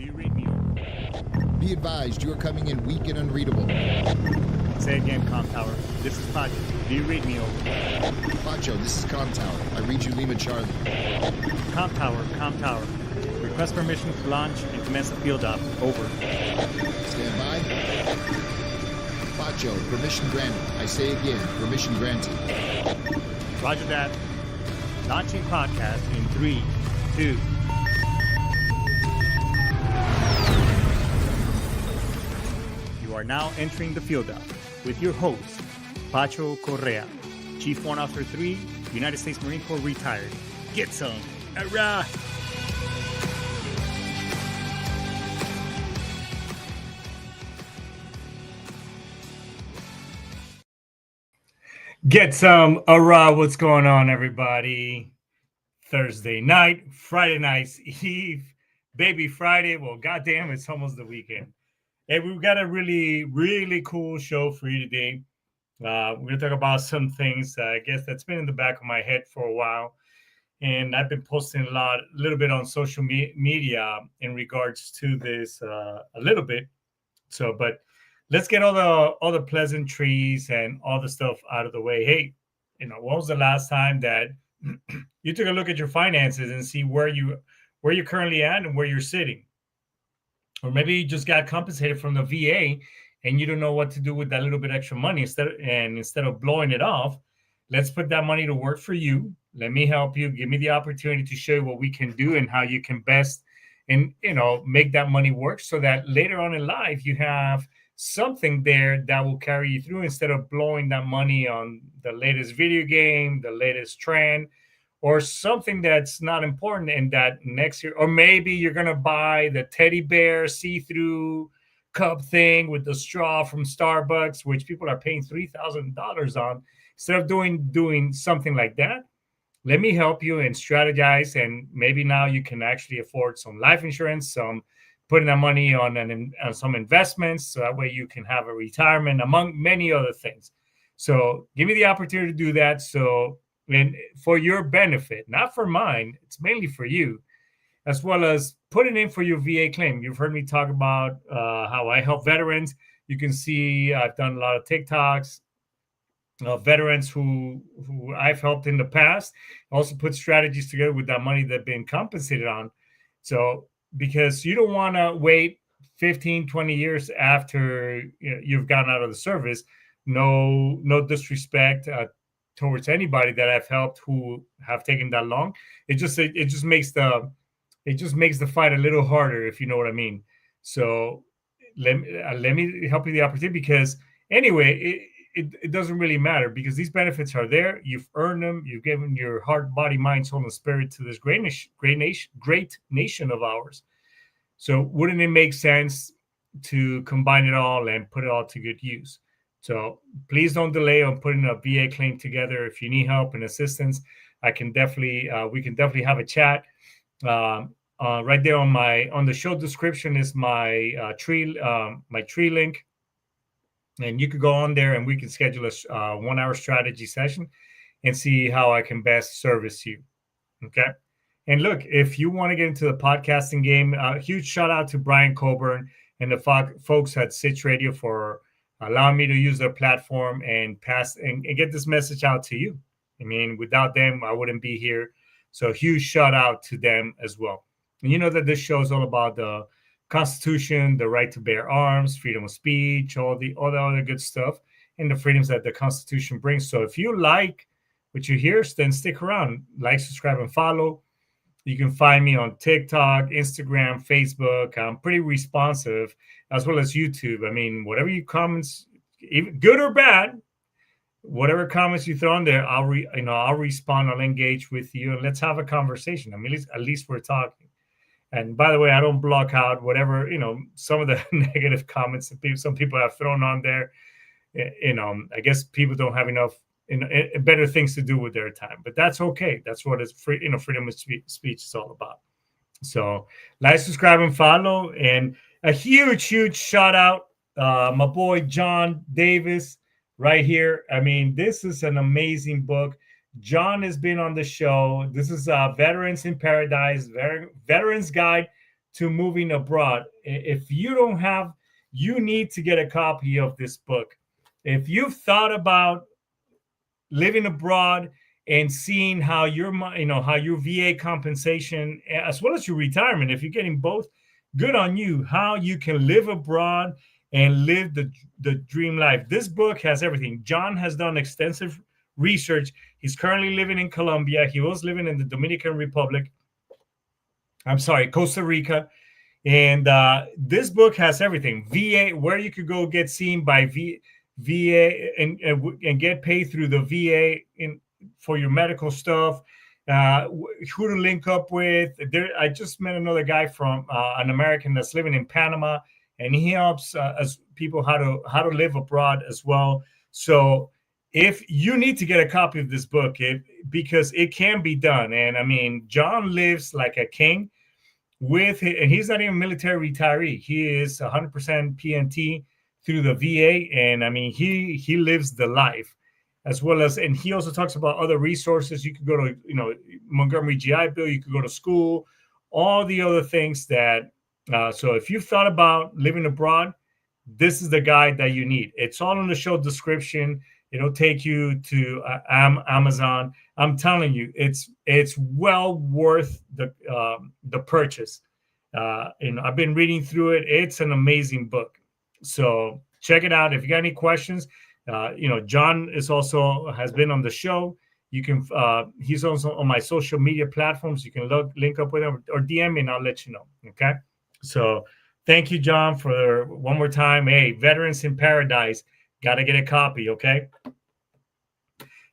Do you read me over? Be advised, you are coming in weak and unreadable. Say again, Com Tower. This is Pacho. Do you read me over? Pacho, this is Com Tower. I read you Lima Charlie. Com Tower, Com Tower. Request permission to launch and commence the field op. Over. Stand by. Pacho, permission granted. I say again, permission granted. Roger that. Launching podcast in 3, 2. You are now entering the field op with your host, Pacho Correa, Chief Warrant Officer 3, United States Marine Corps retired. Get some. Hurrah! Get some. Hurrah! What's going on, everybody? Thursday night, Friday night's eve, baby Friday. Well, goddamn, it's almost the weekend. Hey, we've got a really, really cool show for you today. We're going to talk about some things, I guess, that's been in the back of my head for a while. And I've been posting a little bit on social media in regards to this a little bit. So, but let's get all the pleasantries and all the stuff out of the way. Hey, when was the last time that you took a look at your finances and see where you're currently at and where you're sitting? Or maybe you just got compensated from the VA and you don't know what to do with that little bit extra money. Instead of blowing it off, let's put that money to work for you. Let me help you. Give me the opportunity to show you what we can do and how you can best and make that money work so that later on in life you have something there that will carry you through instead of blowing that money on the latest video game, the latest trend, or something that's not important in that next year. Or maybe you're going to buy the teddy bear see-through cup thing with the straw from Starbucks, which people are paying $3,000 on. Instead of doing something like that, let me help you and strategize. And maybe now you can actually afford some life insurance, some putting that money on some investments. So that way you can have a retirement, among many other things. So give me the opportunity to do that. And for your benefit, not for mine, it's mainly for you, as well as putting in for your VA claim. You've heard me talk about how I help veterans. You can see I've done a lot of TikToks of veterans who I've helped in the past. Also put strategies together with that money they've been compensated on. So because you don't want to wait 15, 20 years after you've gotten out of the service. No disrespect towards anybody that I've helped who have taken that long. It just makes the fight a little harder, if you know what I mean. So let me help you the opportunity, because anyway, it doesn't really matter, because these benefits are there. You've earned them. You've given your heart, body, mind, soul, and spirit to this great nation of ours. So wouldn't it make sense to combine it all and put it all to good use? So please don't delay on putting a VA claim together. If you need help and assistance, we can definitely have a chat. Right there on the show description is my tree link, and you could go on there and we can schedule a 1-hour strategy session and see how I can best service you. Okay. And look, if you want to get into the podcasting game, huge shout out to Brian Coburn and the folks at Sitch Radio for allowing me to use their platform and pass and get this message out to you. I mean, without them, I wouldn't be here. So huge shout out to them as well. And you know that this show is all about the Constitution, the right to bear arms, freedom of speech, all the other good stuff, and the freedoms that the Constitution brings. So if you like what you hear, then stick around. Like, subscribe, and follow. You can find me on TikTok, Instagram, Facebook. I'm pretty responsive, as well as YouTube. I mean, whatever you comments, even good or bad, whatever comments you throw on there, I'll respond. I'll engage with you, and let's have a conversation. I mean, at least we're talking. And by the way, I don't block out whatever some of the negative comments that some people have thrown on there. I guess people don't have enough better things to do with their time, but that's okay. That's what it's free. Freedom of speech is all about. So like, subscribe, and follow. And a huge shout out, my boy John Davis, right here. I mean, this is an amazing book. John has been on the show. This is Veterans in Paradise, Veterans Guide to moving abroad. If you don't have, you need to get a copy of this book. If you've thought about living abroad and seeing how how your VA compensation as well as your retirement, if you're getting both, good on you. How you can live abroad and live the dream life. This book has everything. John has done extensive research. He's currently living in Colombia. He was living in the Dominican Republic. I'm sorry, Costa Rica. And this book has everything. VA, where you could go get seen by VA and get paid through the VA for your medical stuff. Who to link up with. I just met another guy from an American that's living in Panama, and he helps as people how to live abroad as well. So if you need to get a copy of this book, because it can be done. And I mean, John lives like a king and he's not even a military retiree. He is 100% PNT through the VA. And I mean, he lives the life as well as, and he also talks about other resources. You could go to, Montgomery GI Bill, you could go to school, all the other things that, so if you've thought about living abroad, this is the guide that you need. It's all in the show description. It'll take you to Amazon. I'm telling you, it's well worth the purchase. I've been reading through it. It's an amazing book. So check it out. If you got any questions, John has been on the show. You can he's also on my social media platforms. You can link up with him or DM me, and I'll let you know. Okay. So thank you, John, for one more time. Hey, Veterans in Paradise. Got to get a copy, okay?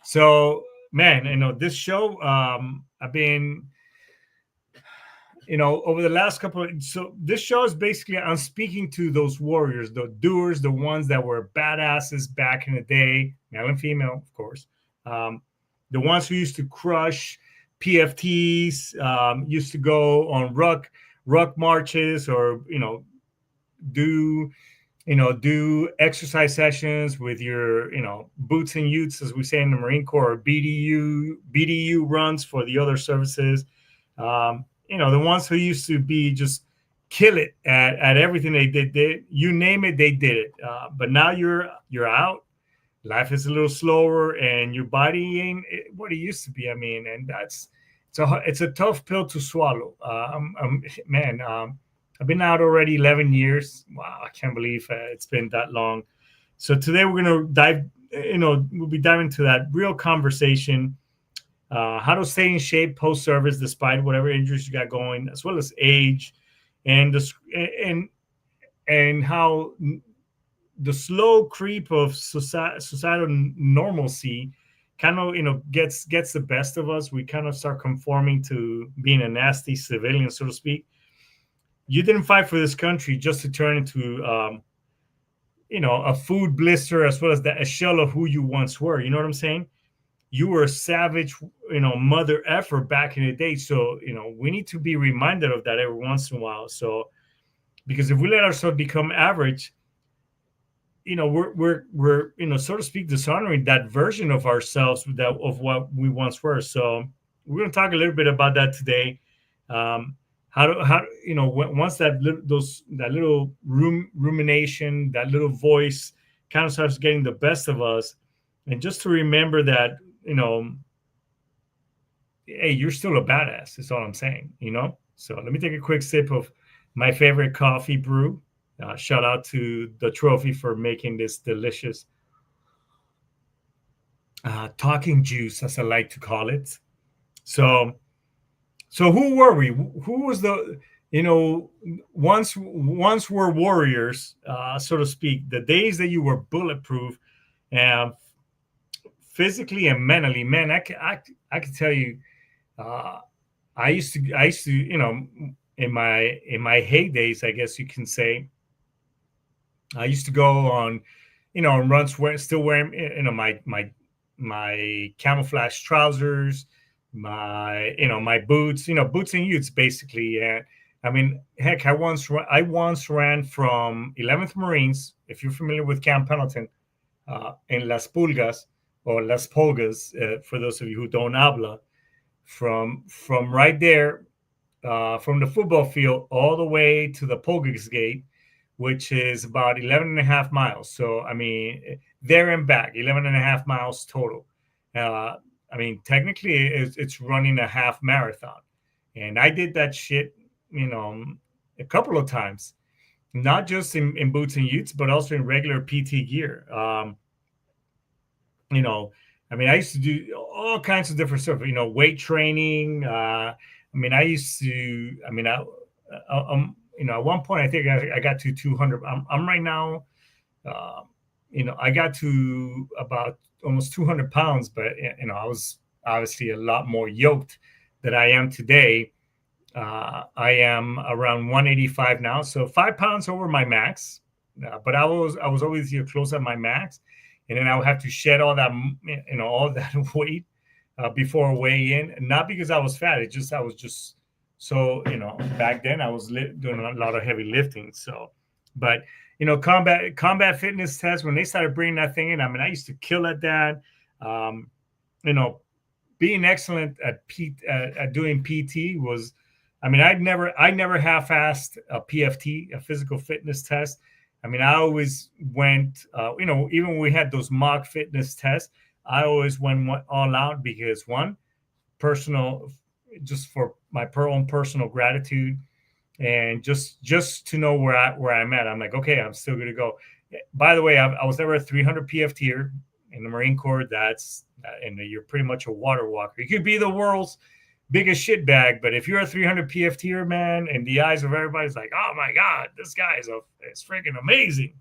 So, man, this show, I've been, over the last so this show is basically, I'm speaking to those warriors, the doers, the ones that were badasses back in the day, male and female, of course. The ones who used to crush PFTs, used to go on ruck marches or, do exercise sessions with your, boots and utes, as we say in the Marine Corps, or BDU runs for the other services. The ones who used to be just kill it at everything they did. You name it, they did it. But now you're out. Life is a little slower, and your body ain't what it used to be. I mean, and it's a tough pill to swallow. I've been out already 11 years. Wow, I can't believe it's been that long. So today we're going to dive, we'll be diving into that real conversation, how to stay in shape post-service despite whatever injuries you got going, as well as age, and how the slow creep of societal normalcy kind of, gets the best of us. We kind of start conforming to being a nasty civilian, so to speak. You didn't fight for this country just to turn into, a food blister, as well as a shell of who you once were. You know what I'm saying? You were a savage, mother effer back in the day. So, we need to be reminded of that every once in a while. So, because if we let ourselves become average, we're so to speak, dishonoring that version of ourselves of what we once were. So we're going to talk a little bit about that today. Once that little rumination, that little voice kind of starts getting the best of us, and just to remember that, hey, you're still a badass. That's all I'm saying, So let me take a quick sip of my favorite coffee brew. Shout out to the trophy for making this delicious talking juice, as I like to call it. So who were we? Who was the, once we're warriors, so to speak, the days that you were bulletproof, physically and mentally, man, I can tell you, I used to, in my heydays, I guess you can say, I used to go on, on runs, still wearing, my camouflage trousers, my boots, boots and utes, basically. And I mean, heck, I once ran from 11th Marines, if you're familiar with Camp Pendleton, in Las Pulgas, or Las Pulgas, for those of you who don't habla, from right there from the football field all the way to the Pogis gate, which is about 11 and a half miles. So, I mean, there and back, 11 and a half miles total. I mean, technically, it's running a half marathon. And I did that shit, a couple of times, not just in boots and utes, but also in regular PT gear. you know, I mean, I used to do all kinds of different stuff, weight training. I mean, I used to, I mean, at one point, I think I got to 200. I'm right now, uh, I got to about almost 200 pounds, but, I was obviously a lot more yoked than I am today. I am around 185 now, so 5 pounds over my max. But I was always close at my max, and then I would have to shed all that all that weight before weigh in. Not because I was fat; I was just so back then I was doing a lot of heavy lifting. So, but combat fitness tests, when they started bringing that thing in, I mean, I used to kill at that. Um, you know, Being excellent at doing PT was, I mean, I never half-assed a PFT, a physical fitness test. I mean, I always went, even when we had those mock fitness tests, I always went all out because one, personal, just for my own personal gratitude, and just to know where I'm at. I'm like, okay, I'm still going to go. By the way, I was never a 300 PFTer in the Marine Corps. And you're pretty much a water walker. You could be the world's biggest shit bag, but if you're a 300 PFTer, man, in the eyes of everybody's like, oh my god, this guy is freaking amazing.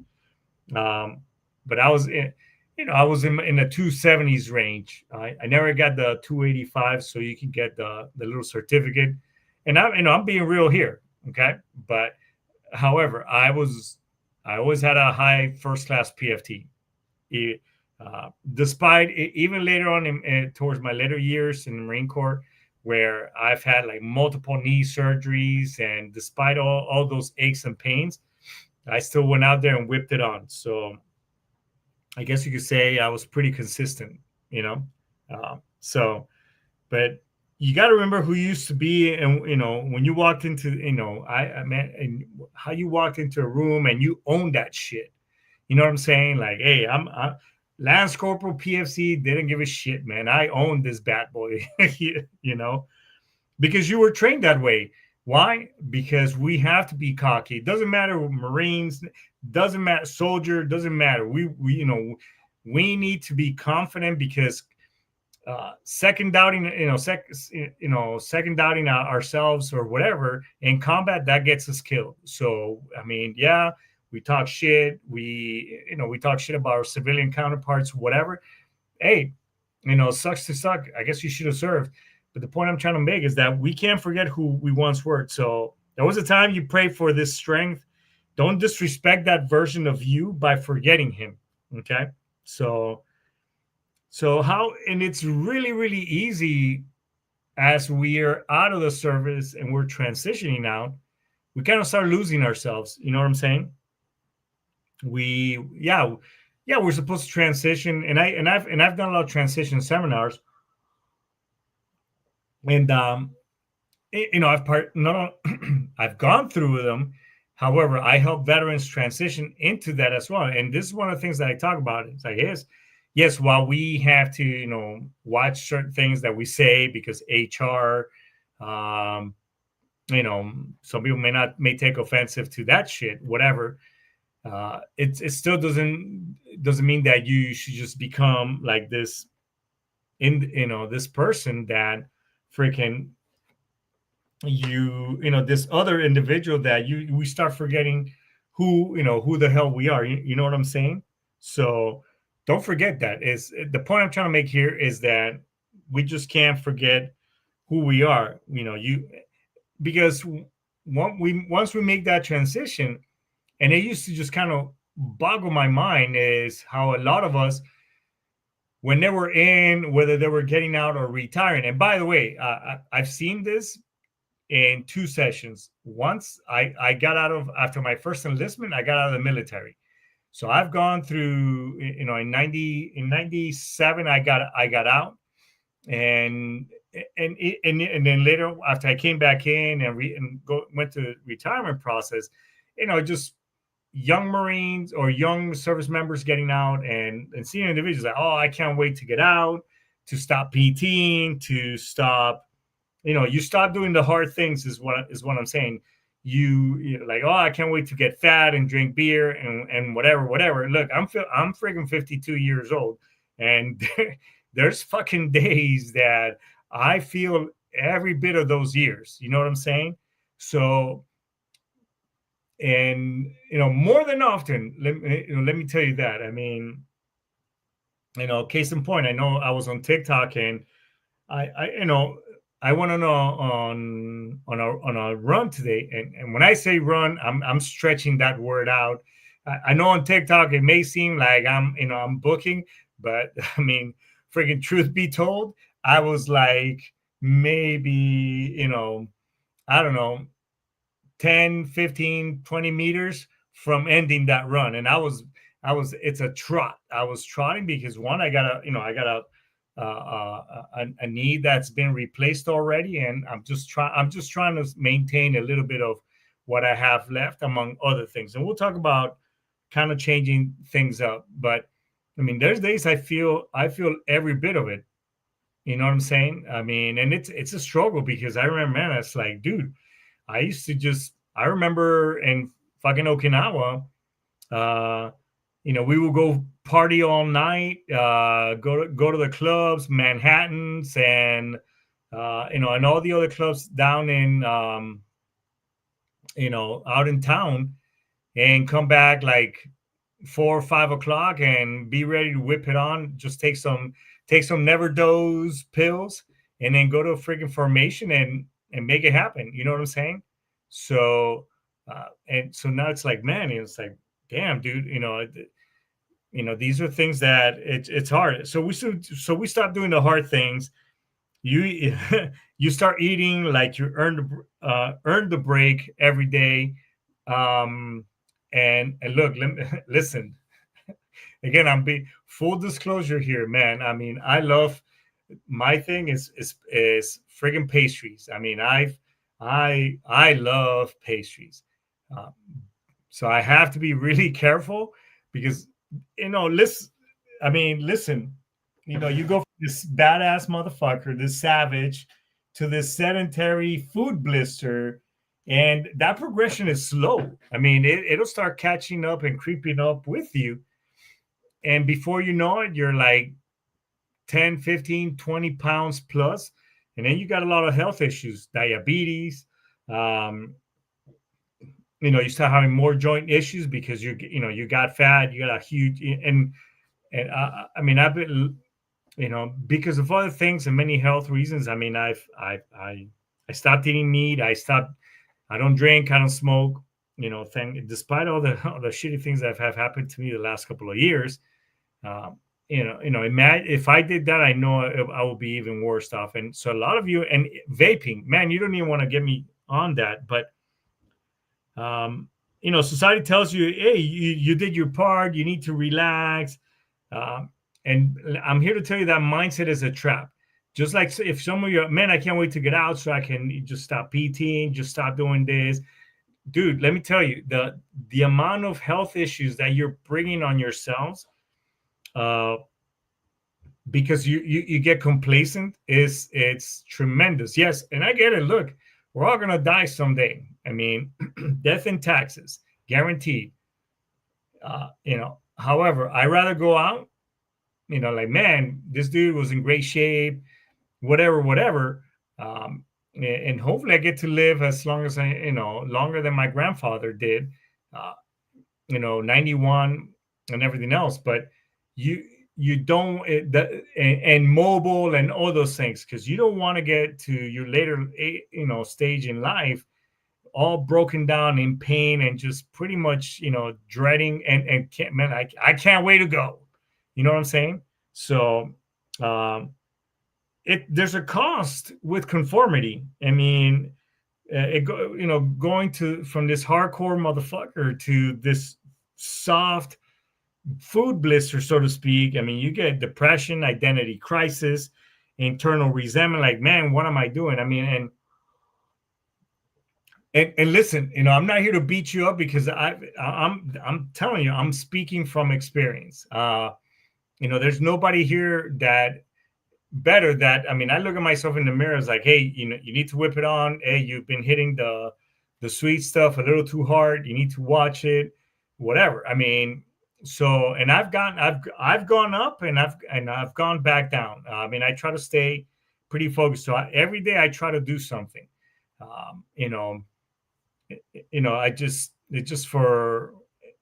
But I was in the 270s range. I never got the 285, so you can get the little certificate. And I'm being real here, okay? But however, I always had a high first class PFT. Despite even later on towards my later years in the Marine Corps, where I've had like multiple knee surgeries, and despite all those aches and pains, I still went out there and whipped it on. So I guess you could say I was pretty consistent, but you got to remember who you used to be, and when you walked into, I mean, and how you walked into a room and you owned that shit. You know what I'm saying? Like, hey, I'm Lance Corporal PFC, didn't give a shit, man. I owned this bad boy, because you were trained that way. Why? Because we have to be cocky. It doesn't matter, Marines, doesn't matter, soldier, doesn't matter. We need to be confident, because second doubting ourselves or whatever in combat, that gets us killed. So I mean, yeah, we talk shit, we talk shit about our civilian counterparts, whatever. Hey, sucks to suck, I guess you should have served. But the point I'm trying to make is that we can't forget who we once were. So there was a time you prayed for this strength. Don't disrespect that version of you by forgetting him. Okay. So how, and it's really, really easy as we are out of the service and we're transitioning out, we kind of start losing ourselves. You know what I'm saying? We're supposed to transition. And I've done a lot of transition seminars, and I've gone through them. However, I help veterans transition into that as well. And this is one of the things that I talk about. It's like, yes, while we have to, watch certain things that we say, because HR, some people may take offensive to that shit, whatever. It still doesn't mean that you should just become like this, this person that freaking this other individual that we start forgetting who the hell we are. You know what I'm saying? So don't forget that. Is the point I'm trying to make here, is that we just can't forget who we are. Because once we make that transition, and it used to just kind of boggle my mind, is how a lot of us, when they were in, whether they were getting out or retiring. And by the way, I've seen this in 2 sessions. Once I got after my first enlistment, I got out of the military. So I've gone through, in 97, I got out, and and then later after I came back in and went to the retirement process, just young Marines or young service members getting out and seeing individuals like, oh, I can't wait to get out, to stop PTing, to stop, you stop doing the hard things is what I'm saying. You're like, oh, I can't wait to get fat and drink beer and whatever. Look, I'm freaking 52 years old, and there's fucking days that I feel every bit of those years. You know what I'm saying? So, and more than often, let me tell you that. I mean, case in point, I know I was on TikTok and I went on a run today, and when I say run, I'm stretching that word out. I know on TikTok it may seem like I'm booking, but I mean, freaking truth be told, I was like maybe I don't know 10, 15, 20 meters from ending that run, and it's a trot. I was trotting because one, I got a knee that's been replaced already, and I'm just trying to maintain a little bit of what I have left, among other things. And we'll talk about kind of changing things up. But I mean, there's days I feel every bit of it. You know what I'm saying? I mean, and it's a struggle because I remember, man, it's like, dude, I remember in fucking Okinawa, we will go party all night, go to the clubs, Manhattans, and and all the other clubs down in out in town, and come back like 4 or 5 o'clock and be ready to whip it on. Just take some never dose pills, and then go to a freaking formation and make it happen. You know what I'm saying? So and so now it's like, man, it's like, damn, dude, these are things that it's hard. So we stop doing the hard things. You you start eating like you earn the break every day. And look, listen. Again, I'm being full disclosure here, man. I mean, I love, my thing is friggin' pastries. I mean, I love pastries. Uh, so I have to be really careful because listen, you go from this badass motherfucker, this savage, to this sedentary food blister, and that progression is slow. I mean, it'll start catching up and creeping up with you, and before you know it, you're like 10, 15, 20 pounds plus, and then you got a lot of health issues, diabetes. You start having more joint issues because you got fat, you got a huge, and I mean, I've been, because of other things and many health reasons. I mean, I stopped eating meat. I don't drink, I don't smoke, despite all the shitty things that have happened to me the last couple of years. Imagine if I did that, I know I will be even worse off. And so a lot of you, and vaping, man, you don't even want to get me on that, but society tells you, hey, you did your part, you need to relax. And I'm here to tell you that mindset is a trap. Just like if some of you, man, I can't wait to get out so I can just stop PTing, just stop doing this. Dude, let me tell you, the amount of health issues that you're bringing on yourselves because you get complacent it's tremendous. Yes, and I get it. Look, we're all going to die someday. I mean, death and taxes, guaranteed. However, I rather go out, like, man, this dude was in great shape, whatever. And hopefully I get to live as long as longer than my grandfather did, 91 and everything else. But you don't, and mobile and all those things, because you don't want to get to your later, stage in life all broken down in pain and just pretty much, dreading and can't, man, I can't wait to go. You know what I'm saying? So there's a cost with conformity. I mean, going from this hardcore motherfucker to this soft food blister, so to speak. I mean, you get depression, identity crisis, internal resentment, like, man, what am I doing? I mean, and listen, I'm not here to beat you up, because I'm telling you, I'm speaking from experience. There's nobody here that better that, I mean, I look at myself in the mirror, it's like, hey, you need to whip it on. Hey, you've been hitting the sweet stuff a little too hard. You need to watch it, whatever. I mean, so, and I've gone up, and I've gone back down. I mean, I try to stay pretty focused. So every day I try to do something. Um, you know,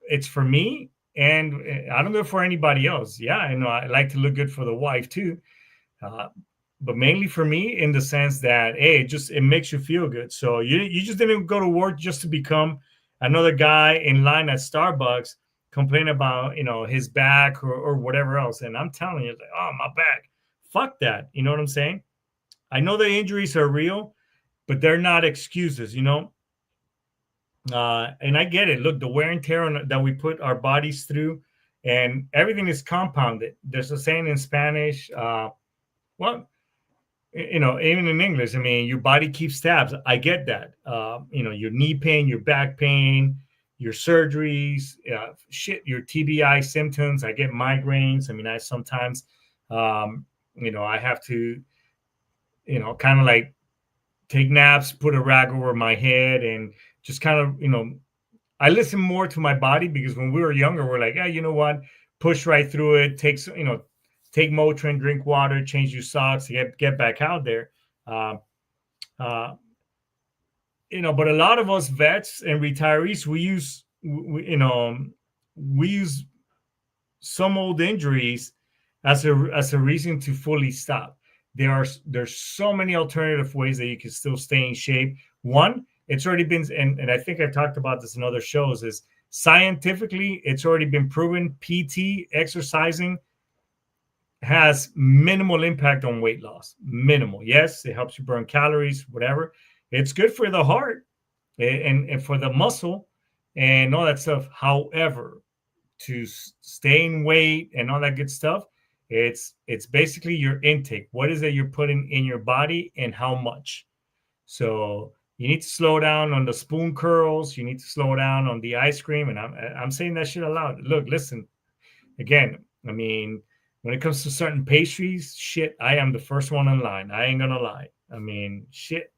it's for me, and I don't do it for anybody else. Yeah, I know I like to look good for the wife too, uh, but mainly for me, in the sense that, hey, it makes you feel good. So you just didn't go to work just to become another guy in line at Starbucks, complain about his back, or whatever else. And I'm telling you, like, oh, my back, fuck that. You know what I'm saying? I know the injuries are real, but they're not excuses. And I get it. Look, the wear and tear that we put our bodies through, and everything is compounded. There's a saying in Spanish. Well, even in English, I mean, your body keeps tabs. I get that. Your knee pain, your back pain, your surgeries, your TBI symptoms. I get migraines. I mean, I sometimes, I have to, kind of like take naps, put a rag over my head, and just kind of, I listen more to my body, because when we were younger, we're like, yeah, you know what, push right through it. Take Motrin, drink water, change your socks, get back out there. Uh, uh, but a lot of us vets and retirees, we use some old injuries as a reason to fully stop. There's so many alternative ways that you can still stay in shape. One, it's already been, and I think I've talked about this in other shows, is scientifically, it's already been proven PT, exercising, has minimal impact on weight loss. Minimal. Yes, it helps you burn calories, whatever. It's good for the heart and for the muscle and all that stuff. However, to stay in weight and all that good stuff, it's basically your intake. What is it you're putting in your body, and how much? So you need to slow down on the spoon curls. You need to slow down on the ice cream. And I'm saying that shit aloud. Look, listen, again, I mean, when it comes to certain pastries, shit, I am the first one in line. I ain't gonna lie. I mean, shit,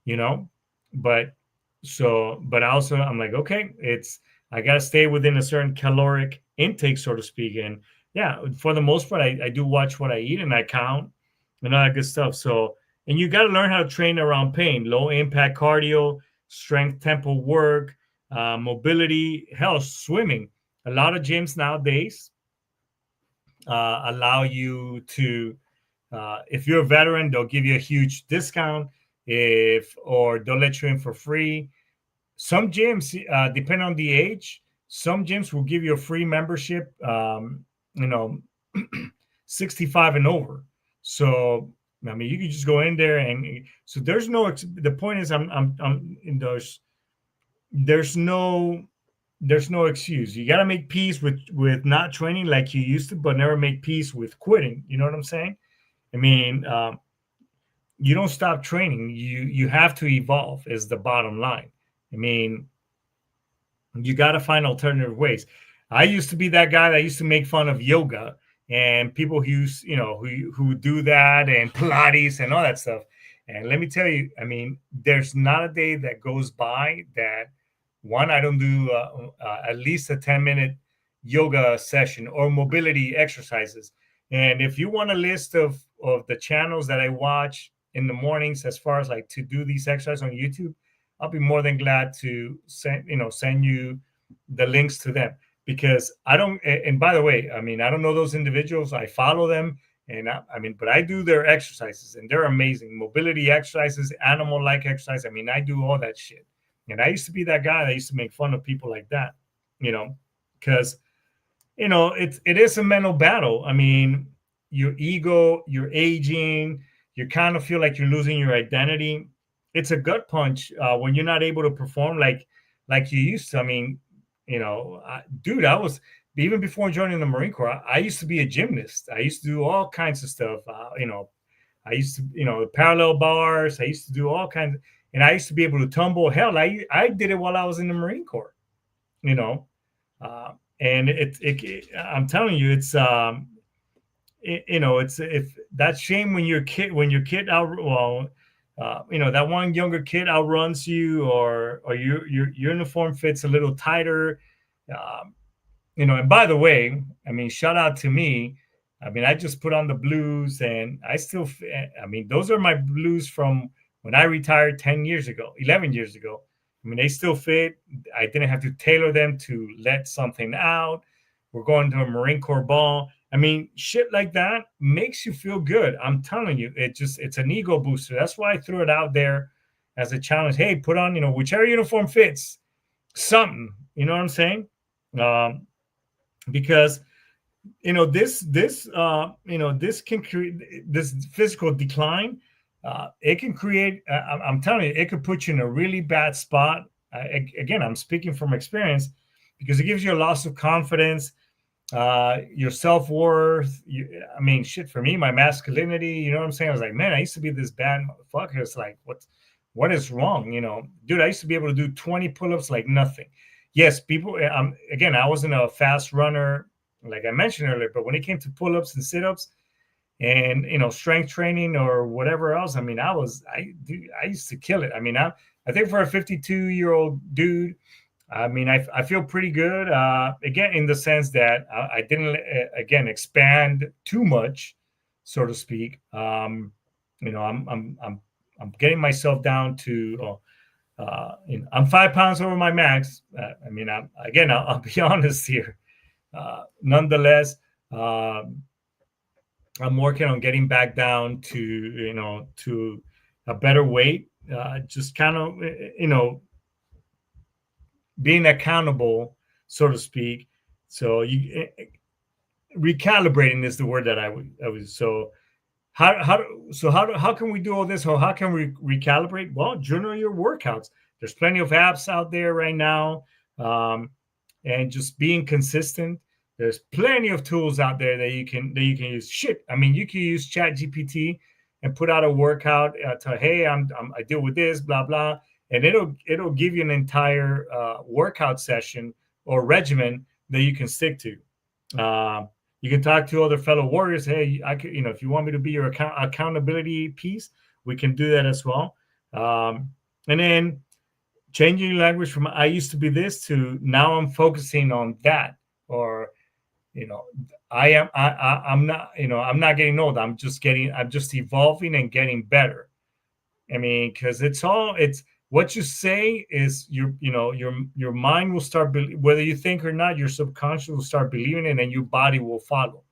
you know, but also I'm like, okay, I gotta stay within a certain caloric intake, so to speak. And yeah, for the most part, I do watch what I eat, and I count and all that good stuff. So, and you got to learn how to train around pain, low impact cardio, strength tempo work, mobility, hell, swimming. A lot of gyms nowadays allow you to, if you're a veteran, they'll give you a huge discount, or they'll let you in for free. Some gyms, depending on the age, some gyms will give you a free membership, 65 and over. So, I mean, you can just go in there, and so there's no, the point is, I'm in those, there's no excuse. You got to make peace with not training like you used to, but never make peace with quitting. You know what I'm saying? I mean, you don't stop training. You have to evolve, is the bottom line. I mean, you got to find alternative ways. I used to be that guy that used to make fun of yoga and people who do that, and Pilates and all that stuff. And let me tell you, I mean, there's not a day that goes by that, one, I don't do at least a 10-minute yoga session or mobility exercises. And if you want a list of the channels that I watch in the mornings, as far as like to do these exercises on YouTube, I'll be more than glad to send you the links to them, because I don't. And by the way, I mean, I don't know those individuals. I follow them, and but I do their exercises, and they're amazing. Mobility exercises, animal-like exercise. I mean, I do all that shit. And I used to be that guy that used to make fun of people like that, because it is a mental battle. I mean, your ego, you're aging, you kind of feel like you're losing your identity. It's a gut punch when you're not able to perform like you used to. I mean, dude, I was, even before joining the Marine Corps, I used to be a gymnast. I used to do all kinds of stuff, I used to, the parallel bars. I used to do all kinds, and I used to be able to tumble. Hell, I did it while I was in the Marine Corps. You know, and I'm telling you, it's it's if that shame when your kid out well, that one younger kid outruns you, or your uniform fits a little tighter. Um, and by the way, I mean, shout out to me. I mean, I just put on the blues, and I mean, those are my blues from when I retired 10 years ago, 11 years ago. I mean, they still fit. I didn't have to tailor them to let something out. We're going to a Marine Corps ball. I mean, shit like that makes you feel good. I'm telling you, it's an ego booster. That's why I threw it out there as a challenge. Hey, put on, whichever uniform fits something. You know what I'm saying? Um, because this can create this physical decline. It can create, I'm telling you, it could put you in a really bad spot. Again, I'm speaking from experience, because it gives you a loss of confidence, your self-worth. I mean, shit, for me, my masculinity, you know what I'm saying? I was like, man, I used to be this bad motherfucker. It's like, what is wrong? Dude, I used to be able to do 20 pull-ups like nothing. Yes, people, again, I wasn't a fast runner, like I mentioned earlier, but when it came to pull-ups and sit-ups and strength training or whatever else, I mean, I used to kill it. I mean, I think for a 52-year-old dude, I mean, I feel pretty good. Again, in the sense that I didn't again expand too much, so to speak. I'm getting myself down to. I'm 5 pounds over my max. I mean, I'll be honest here. Nonetheless, I'm working on getting back down to a better weight. Just kind of being accountable, so to speak. So recalibrating is the word that I was. So how can we do all this? Or how can we recalibrate? Well, journal your workouts. There's plenty of apps out there right now, and just being consistent. There's plenty of tools out there that you can use. Shit, I mean, you can use Chat GPT and put out a workout. Hey, I deal with this, blah blah, and it'll give you an entire workout session or regimen that you can stick to. You can talk to other fellow warriors. Hey, I could, if you want me to be your accountability piece, we can do that as well. And then changing your language from I used to be this to now I'm focusing on that, or I'm not, I'm not getting old. I'm just evolving and getting better. I mean, because it's what you say is your mind will start, whether you think or not, your subconscious will start believing it, and your body will follow,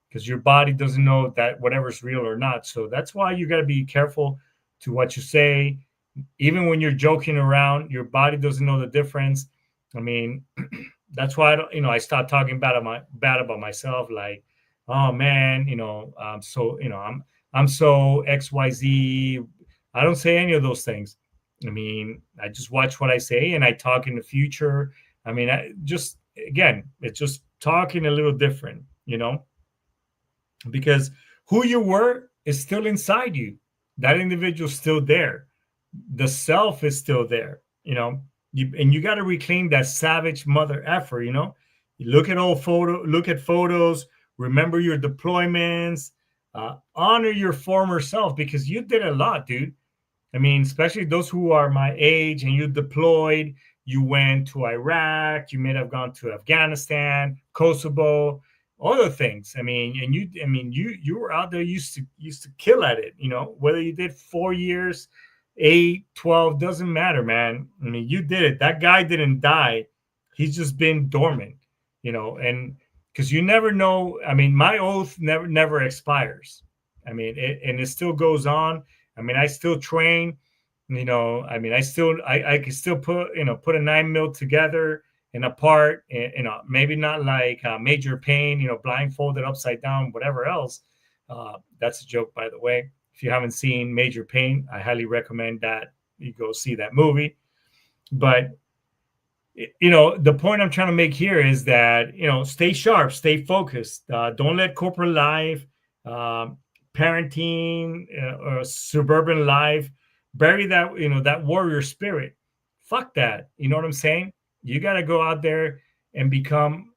because your body doesn't know that whatever's real or not. So that's why you got to be careful to what you say. Even when you're joking around, your body doesn't know the difference. I mean, that's why I stopped talking bad about myself. Like, oh man, I'm so I'm so XYZ. I don't say any of those things. I mean, I just watch what I say, and I talk in the future. I mean, it's just talking a little different, because who you were is still inside you. That individual's still there. The self is still there, and you got to reclaim that savage mother effer. You look at photos, remember your deployments, honor your former self, because you did a lot, dude. I mean, especially those who are my age and you deployed, you went to Iraq, you may have gone to Afghanistan, Kosovo, other things. I mean, you were out there, used to kill at it, whether you did 4 years, 8, 12, doesn't matter, man. I mean, you did it. That guy didn't die. He's just been dormant, and because you never know. I mean, my oath never expires. I mean, it still goes on. I mean, I still train, I mean, I can still put a 9 mil together and apart, maybe not like Major Pain, blindfolded upside down, whatever else. That's a joke, by the way. If you haven't seen Major Pain, I highly recommend that you go see that movie. But, the point I'm trying to make here is that, stay sharp, stay focused. Don't let corporate life, parenting, or suburban life, bury that, that warrior spirit. Fuck that. You know what I'm saying? You got to go out there and become,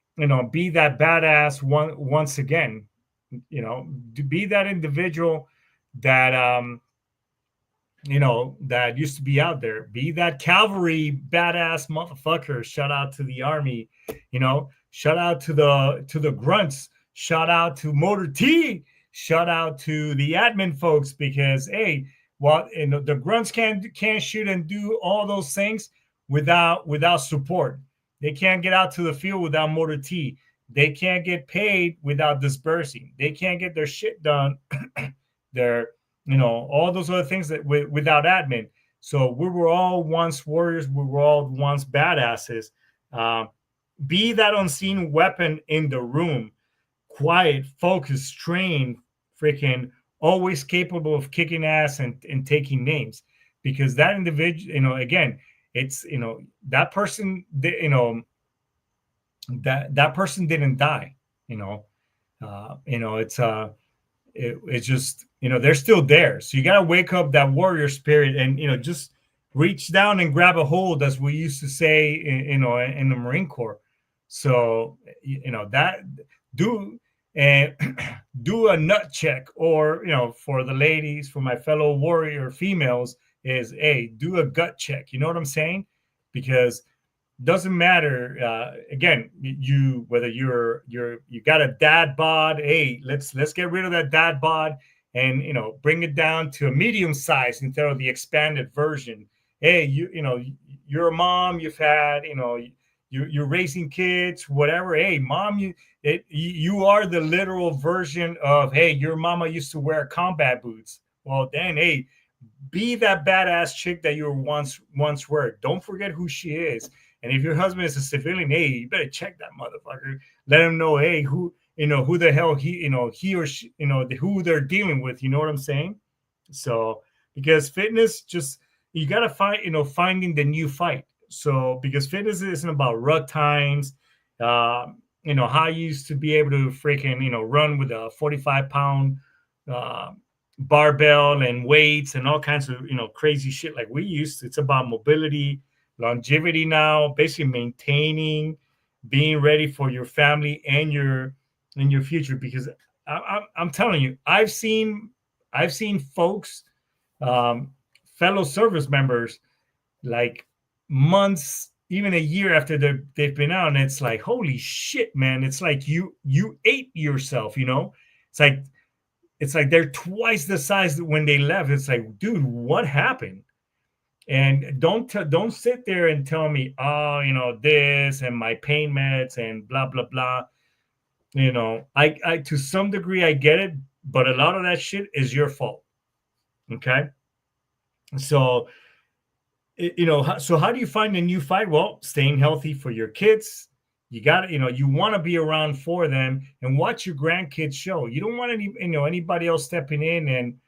be that badass once again, to be that individual that, that used to be out there. Be that cavalry badass motherfucker. Shout out to the army, shout out to the grunts, shout out to Motor T, shout out to the admin folks, because hey, the grunts can't shoot and do all those things without support. They can't get out to the field without Motor T. They can't get paid without dispersing. They can't get their shit done. their all those other things that without admin. So we were all once warriors. We were all once badasses. Be that unseen weapon in the room, quiet, focused, trained, freaking always capable of kicking ass and taking names, because that individual, again, it's, that person, that person didn't die, it's just, they're still there. So you got to wake up that warrior spirit and, just reach down and grab a hold, as we used to say, in the Marine Corps. So, that and do a nut check, or, for the ladies, for my fellow warrior females, is, hey, do a gut check. You know what I'm saying? Because doesn't matter, again, whether you got a dad bod, hey, let's get rid of that dad bod and bring it down to a medium size instead of the expanded version. Hey, you're a mom, you've had, you're raising kids, whatever. Hey, mom, you are the literal version of, hey, your mama used to wear combat boots. Well, then, hey, be that badass chick that you were once were. Don't forget who she is. And if your husband is a civilian, hey, you better check that motherfucker. Let him know, hey, who the hell he or she, who they're dealing with. You know what I'm saying? So, because fitness, just, you got to find, finding the new fight. So, because fitness isn't about rut times, how I used to be able to freaking, run with a 45-pound barbell and weights and all kinds of, crazy shit like we used to. It's about mobility, longevity now, basically maintaining, being ready for your family and your future. Because I'm telling you, I've seen folks, fellow service members, like months, even a year after they've been out, and it's like, holy shit, man! It's like you ate yourself. It's like they're twice the size when they left. It's like, dude, what happened? And don't sit there and tell me, oh, this and my pain meds and blah blah blah. I to some degree I get it, but a lot of that shit is your fault. Okay, so so how do you find a new fight? Well, staying healthy for your kids. You got to, you want to be around for them and watch your grandkids show. You don't want anybody else stepping in and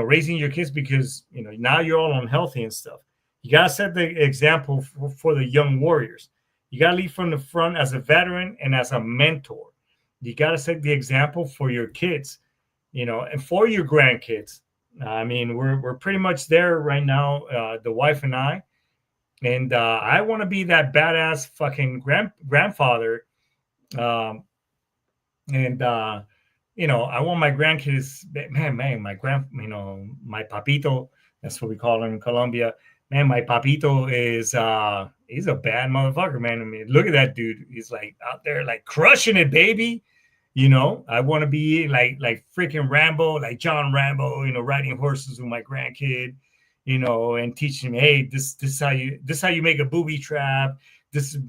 raising your kids, because now you're all unhealthy and stuff. You got to set the example for the young warriors. You got to lead from the front as a veteran and as a mentor. You got to set the example for your kids, and for your grandkids. I mean, we're pretty much there right now, the wife and I. And I want to be that badass fucking grandfather. I want my grandkids, man, my papito, that's what we call him in Colombia. Man, my papito is, he's a bad motherfucker, man. I mean, look at that dude. He's like out there, like crushing it, baby. I want to be like freaking Rambo, like John Rambo, riding horses with my grandkid, and teaching him, hey, this is how you make a booby trap. This is,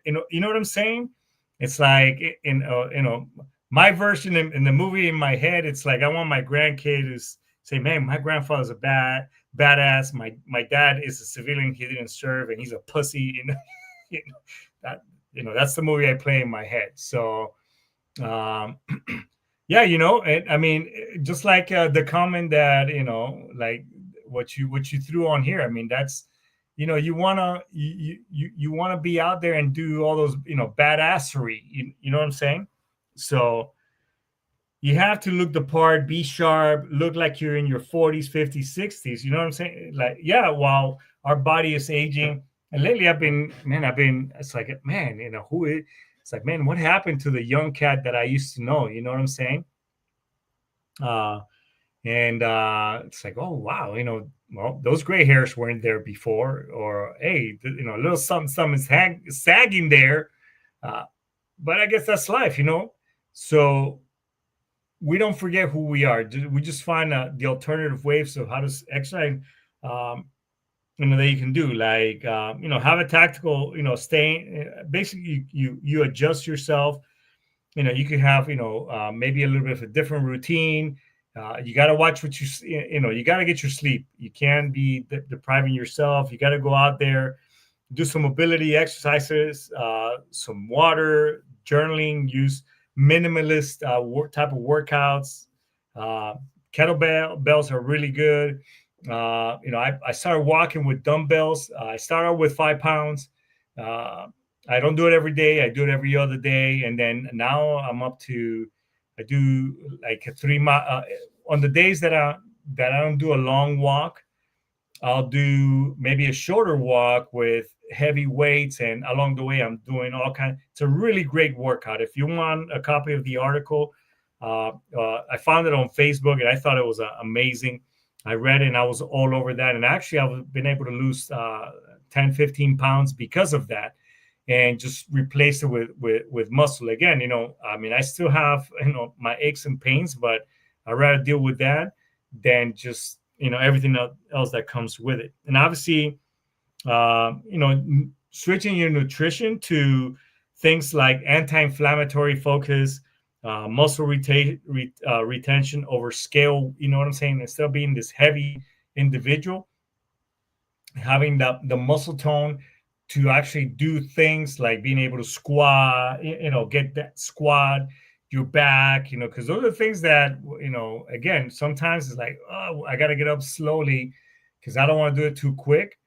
you know what I'm saying? It's like my version in the movie in my head. It's like I want my grandkid to say, man, my grandfather's a badass. My dad is a civilian. He didn't serve, and he's a pussy. That's the movie I play in my head. So. Yeah, and I mean, just like the comment that like what you threw on here. I mean, that's you wanna be out there and do all those badassery. You know what I'm saying? So you have to look the part, be sharp, look like you're in your 40s, 50s, 60s. You know what I'm saying? Like, yeah, while our body is aging. And lately it's like, man, who is, it's like, man, what happened to the young cat that I used to know? You know what I'm saying? Uh, and it's like, oh, wow, well, those gray hairs weren't there before, or hey, a little something is sagging there. Uh, but I guess that's life. So we don't forget who we are. We just find the alternative ways of how to exercise, um, that you can do. Like, have a tactical, staying. Basically, you adjust yourself. You can have, maybe a little bit of a different routine. You got to watch what you got to get your sleep. You can't be depriving yourself. You got to go out there, do some mobility exercises, some water, journaling, use minimalist type of workouts. Uh, Kettlebells are really good. I started walking with dumbbells. I started with 5 pounds. I don't do it every day. I do it every other day. And then now I'm up to, I do like a 3 mile on the days that I don't do a long walk. I'll do maybe a shorter walk with heavy weights, and along the way, I'm doing all kinds. It's a really great workout. If you want a copy of the article, I found it on Facebook, and I thought it was amazing. I read it, and I was all over that. And actually, I've been able to lose 10, 15 pounds because of that, and just replace it with muscle. Again, I still have my aches and pains, but I'd rather deal with that than just everything else that comes with it. And obviously, switching your nutrition to things like anti-inflammatory focus, muscle retention over scale. You know what I'm saying? Instead of being this heavy individual, having the muscle tone to actually do things like being able to squat, get that squat, your back, because those are things that, again, sometimes it's like, oh, I got to get up slowly because I don't want to do it too quick.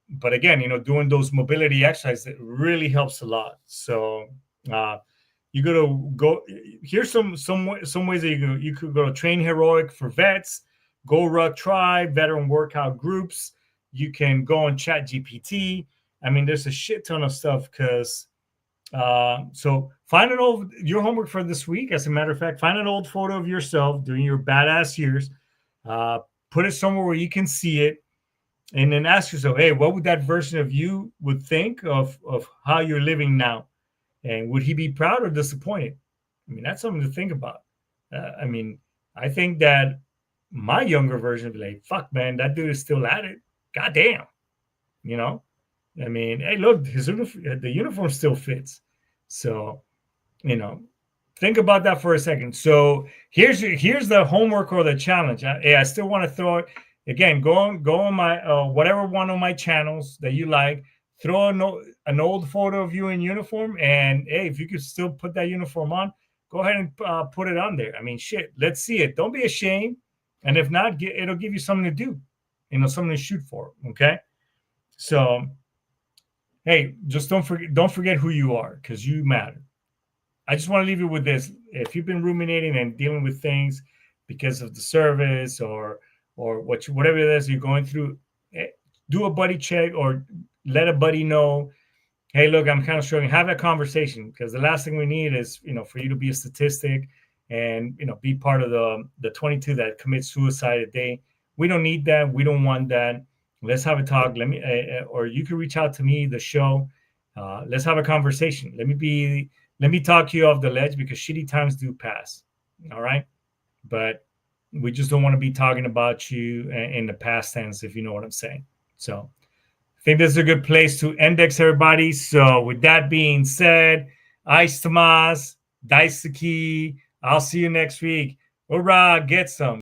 But again, doing those mobility exercises, it really helps a lot. So you got to go. Here's some ways that you could go to Train Heroic for vets, Go Ruck Tribe, veteran workout groups. You can go on Chat GPT. I mean, there's a shit ton of stuff because. So find your homework for this week. As a matter of fact, find an old photo of yourself during your badass years. Put it somewhere where you can see it, and then ask yourself, hey, what would that version of you would think of how you're living now? And would he be proud or disappointed? I mean, that's something to think about. I think that my younger version would be like, fuck, man, that dude is still at it. Goddamn. I mean, hey, look, the uniform still fits. So, think about that for a second. So here's the homework or the challenge. I still want to throw it again. Go on my whatever one of my channels that you like. Throw an old photo of you in uniform, and hey, if you could still put that uniform on, go ahead and put it on there. I mean, shit, let's see it. Don't be ashamed, and if not, it'll give you something to do. Something to shoot for. Okay, so. Hey, just don't forget who you are, because you matter. I just want to leave you with this. If you've been ruminating and dealing with things because of the service or whatever it is you're going through, do a buddy check or let a buddy know, hey, look, I'm kind of struggling. Have a conversation, because the last thing we need is, for you to be a statistic and, be part of the 22 that commit suicide a day. We don't need that. We don't want that. Let's have a talk. Let me, or you can reach out to me, the show. Let's have a conversation. Let me talk you off the ledge, because shitty times do pass. All right. But we just don't want to be talking about you in the past tense, if you know what I'm saying. So I think this is a good place to index everybody. So with that being said, Ice Tomas, Dice the Key. I'll see you next week. Hoorah, get some.